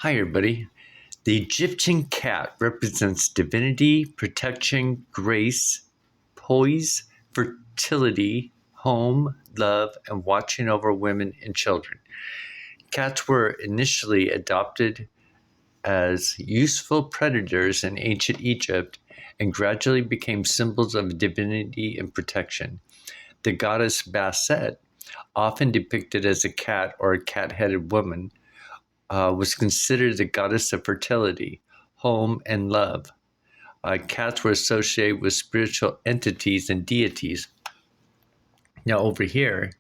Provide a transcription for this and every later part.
Hi, everybody. The Egyptian cat represents divinity, protection, grace, poise, fertility, home, love, and watching over women and children. Cats were initially adopted as useful predators in ancient Egypt and gradually became symbols of divinity and protection. The goddess Bastet, often depicted as a cat or a cat-headed woman, was considered the goddess of fertility, home, and love. Cats were associated with spiritual entities and deities. Now, over here,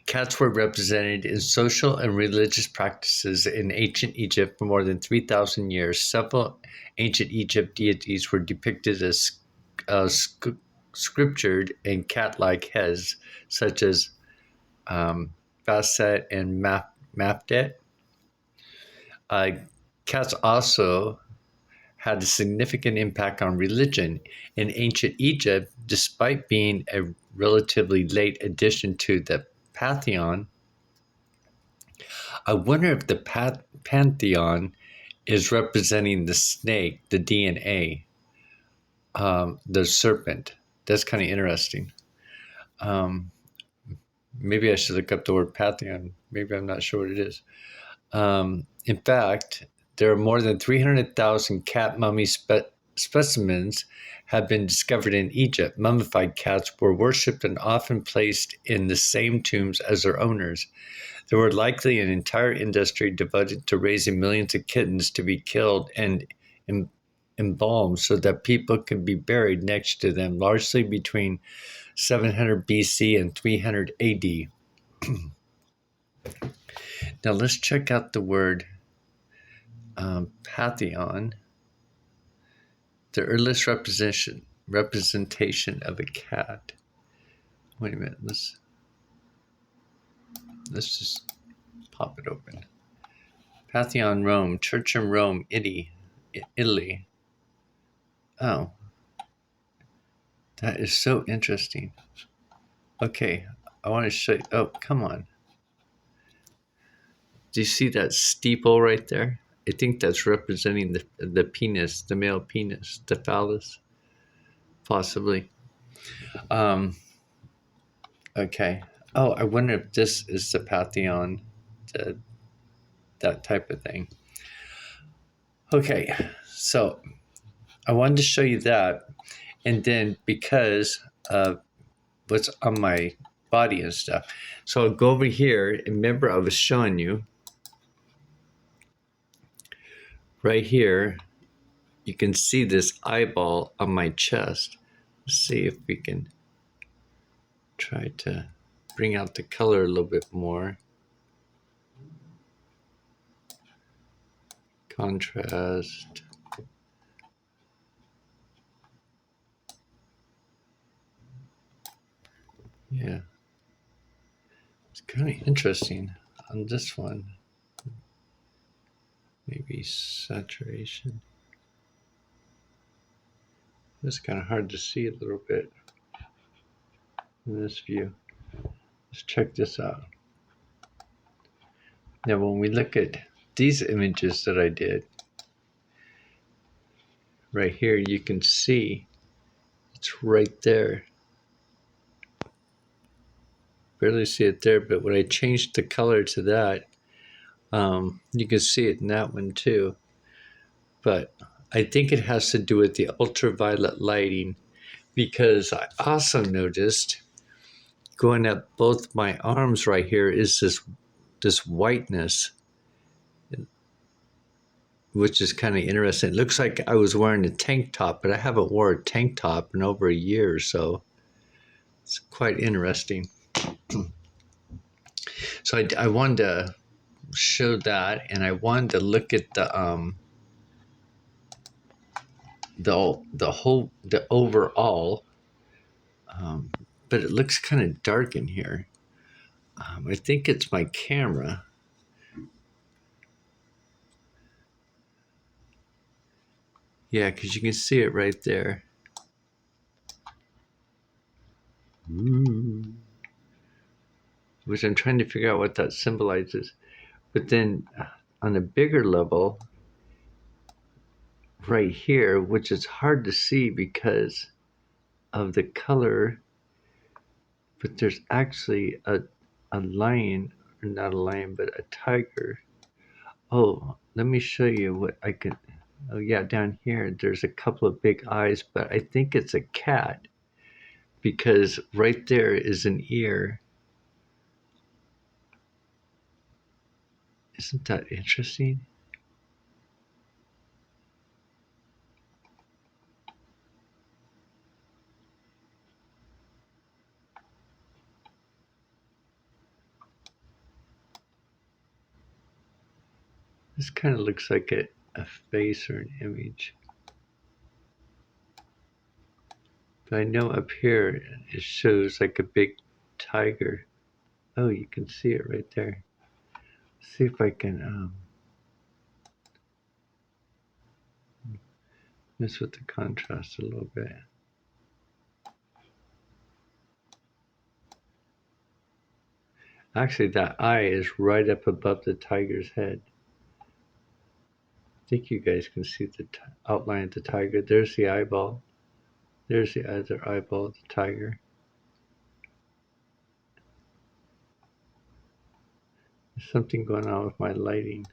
cats were represented in social and religious practices in ancient Egypt for more than 3,000 years. Several ancient Egypt deities were depicted as sculptured in cat-like heads, such as Bastet and Mafdet. Cats also had a significant impact on religion in ancient Egypt, despite being a relatively late addition to the pantheon. I wonder if the pantheon is representing the snake, the DNA, the serpent. That's kind of interesting. Um, Maybe I should look up the word pantheon. Maybe I'm not sure what it is. In fact, there are more than 300,000 cat mummy specimens have been discovered in Egypt. Mummified cats were worshipped and often placed in the same tombs as their owners. There were likely an entire industry devoted to raising millions of kittens to be killed and embalmed so that people could be buried next to them, largely between 700 BC and 300 AD. Now let's check out the word pantheon. The earliest representation of a cat. Wait a minute. Let's just pop it open. Pantheon, Rome. Church in Rome, Italy. Oh, that is so interesting. Okay, I want to show you. Oh, come on. Do you see that steeple right there? I think that's representing the penis, the male penis, the phallus, possibly. Okay. Oh, I wonder if this is the pantheon, that type of thing. Okay, so I wanted to show you that, and then because of what's on my body and stuff, so I'll go over here, and remember I was showing you right here, you can see this eyeball on my chest. Let's see if we can try to bring out the color a little bit more. Contrast. Yeah, it's kind of interesting on this one. Maybe saturation. It's kind of hard to see a little bit in this view. Let's check this out. Now, when we look at these images that I did, right here, you can see it's right there. Barely see it there, but when I changed the color to that, you can see it in that one too. But I think it has to do with the ultraviolet lighting, because I also noticed going up both my arms right here is this whiteness, which is kind of interesting. It looks like I was wearing a tank top, but I haven't worn a tank top in over a year or so. It's quite interesting. So I wanted to show that, and I wanted to look at the overall, but it looks kind of dark in here. I think it's my camera. Yeah, because you can see it right there. Which I'm trying to figure out what that symbolizes. But then on a bigger level right here, which is hard to see because of the color, but there's actually a lion, or not a lion, but a tiger. Oh, let me show you what I can. Oh, yeah, down here, there's a couple of big eyes, but I think it's a cat because right there is an ear. Isn't that interesting? This kind of looks like a face or an image. But I know up here it shows like a big tiger. Oh, you can see it right there. See if I can mess with the contrast a little bit. Actually, that eye is right up above the tiger's head. I think you guys can see the outline of the tiger. There's the eyeball. There's the other eyeball of the tiger. There's something going on with my lighting.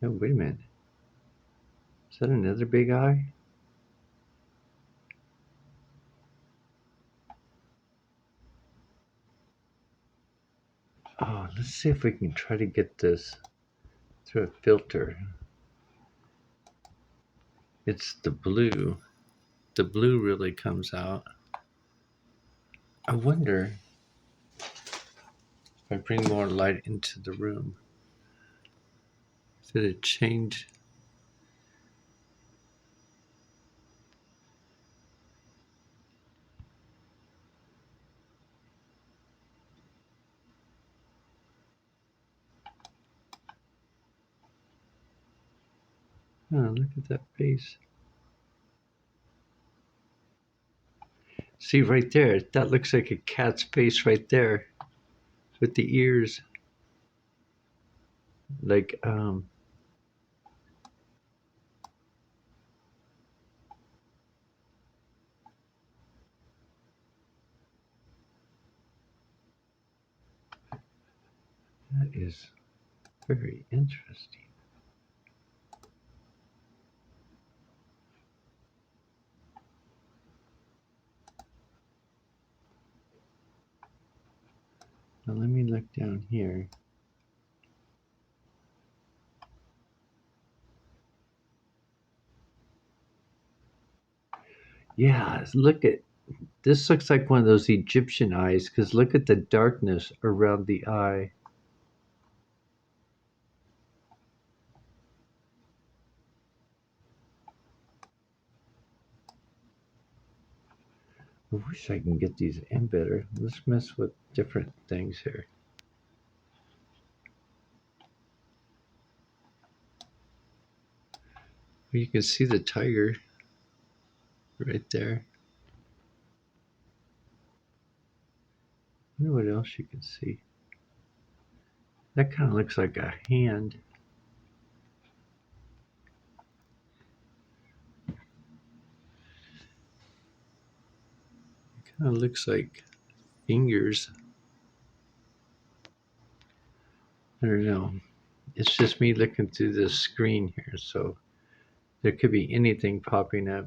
Oh, wait a minute. Is that another big eye? Oh, let's see if we can try to get this through a filter. It's the blue. The blue really comes out. I wonder if I bring more light into the room, did it change? Oh, look at that face. See right there, that looks like a cat's face right there with the ears. Like, that is very interesting. Now let me look down here. Yeah, look at this. Looks like one of those Egyptian eyes because look at the darkness around the eye. I wish I can get these in better. Let's mess with different things here. You can see the tiger right there. I wonder what else you can see. That kind of looks like a hand. Kind of looks like fingers. I don't know. It's just me looking through this screen here, so there could be anything popping up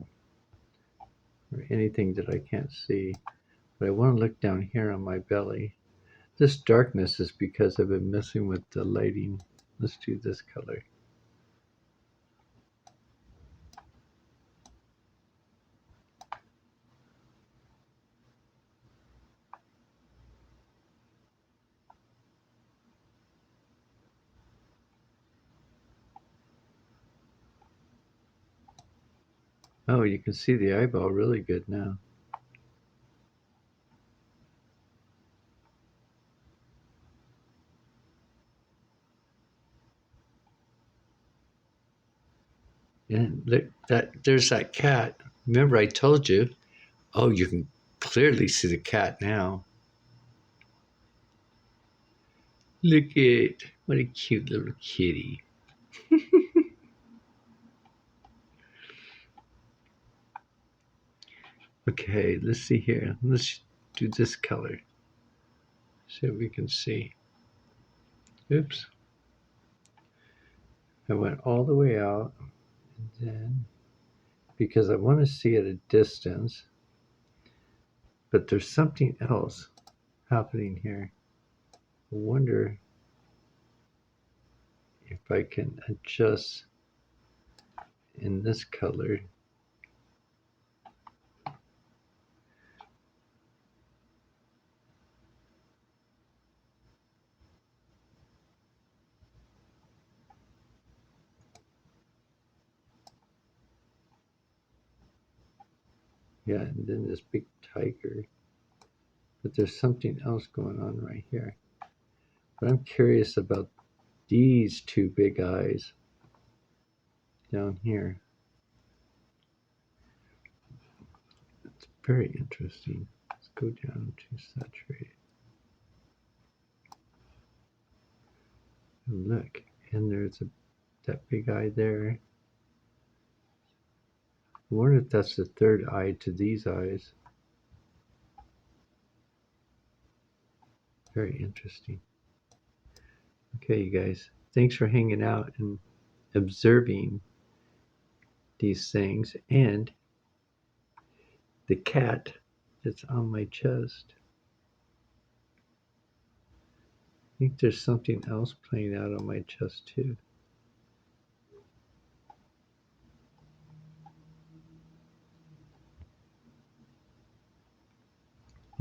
or anything that I can't see. But I want to look down here on my belly. This darkness is because I've been messing with the lighting. Let's do this color. Oh, you can see the eyeball really good now. And look, there's that cat. Remember I told you, oh, you can clearly see the cat now. Look at what a cute little kitty. Okay, let's see here. Let's do this color. See what we can see. Oops. I went all the way out, and then because I want to see at a distance, but there's something else happening here. I wonder if I can adjust in this color. Yeah, and then this big tiger. But there's something else going on right here. But I'm curious about these two big eyes down here. It's very interesting. Let's go down to saturate. And look, and there's that big eye there. I wonder if that's the third eye to these eyes. Very interesting. Okay, you guys, thanks for hanging out and observing these things and the cat that's on my chest. I think there's something else playing out on my chest too.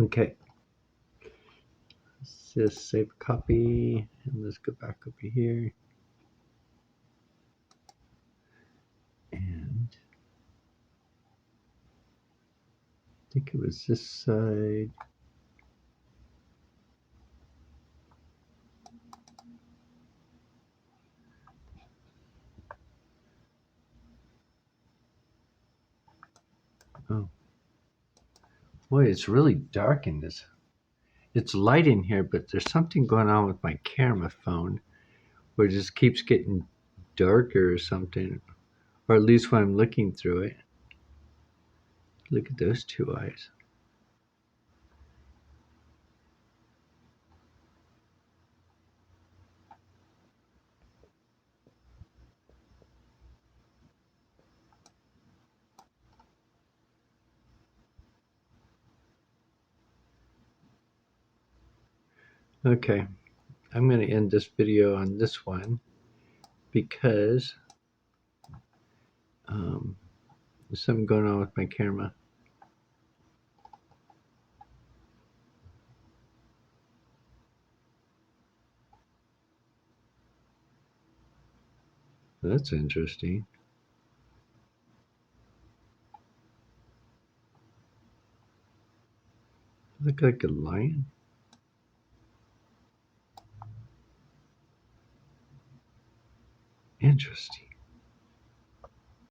Okay, let's just save a copy and let's go back over here. And I think it was this side. Oh, boy, it's really dark in this. It's light in here, but there's something going on with my camera phone where it just keeps getting darker or something, or at least when I'm looking through it. Look at those two eyes. Okay, I'm going to end this video on this one because there's something going on with my camera. That's interesting. Look like a lion. Interesting.